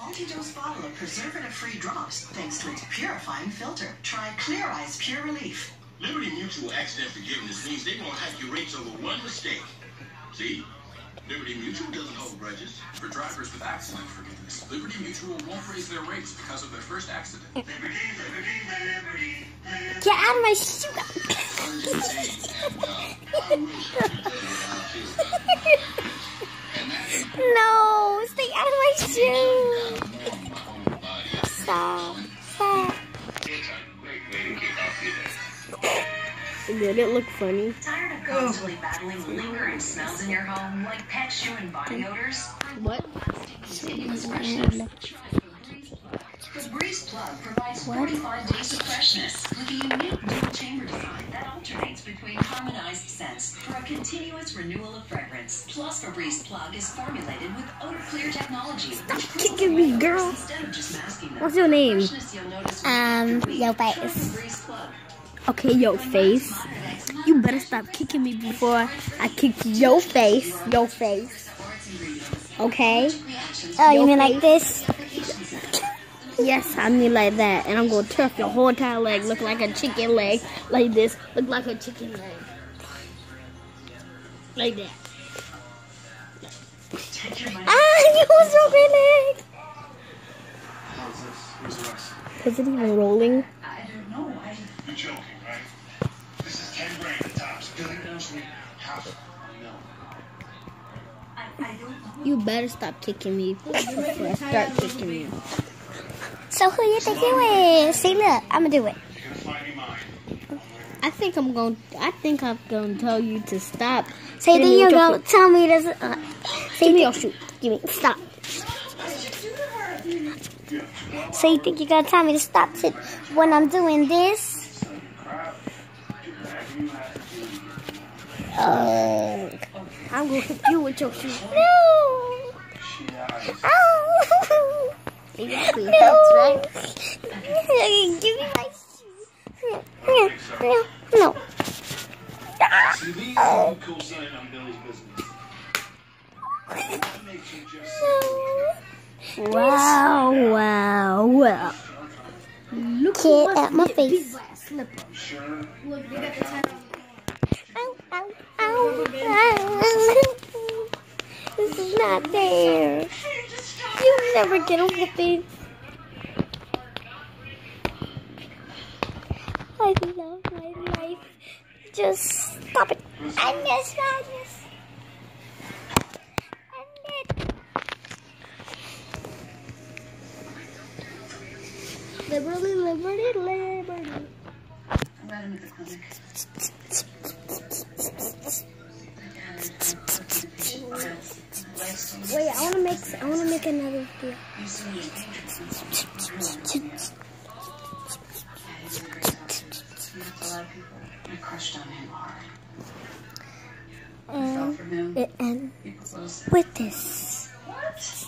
Multi-dose bottle of preservative-free drops thanks to its purifying filter. Try Clear Eyes Pure Relief. Liberty Mutual accident forgiveness means they won't hike your rates over one mistake. See? Liberty Mutual doesn't hold grudges. For drivers with accident forgiveness, Liberty Mutual won't raise their rates because of their first accident. Liberty. Get out of my shoe! No, stay out of my shoe! Stop. Stop. Did it look funny? Tired of constantly battling lingering smells in your home, like pet shoe and body odors? What? Continuous freshness. The Breeze Plug provides 45 days of freshness with a unique dual chamber design that alternates between harmonized scents for a continuous renewal of fragrance. Plus, Febreze Plug is formulated with odor clear technology. Stop kicking me, girl. Instead of just masking them, What's your name? Yo Face. Okay, yo face. You better stop kicking me before I kick your face. Your face. Okay? Oh, you mean like this? Yes, I mean like that. And I'm going to turf your whole entire leg. Look like a chicken leg. Like this. Look like a chicken leg. Like that. You broke my leg. Is it even rolling? I don't know. You're joking, right? This is 10 grand at tops. I don't know. You better stop kicking me before I start kicking you. So who you think you is? See, look, I'm gonna do it. You're gonna find me mine. I think I'm gonna tell you to stop. So you think you're gonna tell me this? Give me your shoe. Give me, stop. So you think you're gonna tell me to stop when I'm doing this? I'm gonna hit you with your shoe. No. Oh. Exactly. No. That's right. Give me my shoe. No. See, these are co-signing on Billy's business. That makes you just Wow. Kid at my face. sure. Ow. This is not fair. You never get a whooping. I love my life. Just stop it. I miss madness. Liberty. I'm right in the clinic. Wait, I wanna make another video. You see me a lot of people. I crushed on him hard. I fell for him. It ends People close. with this. What?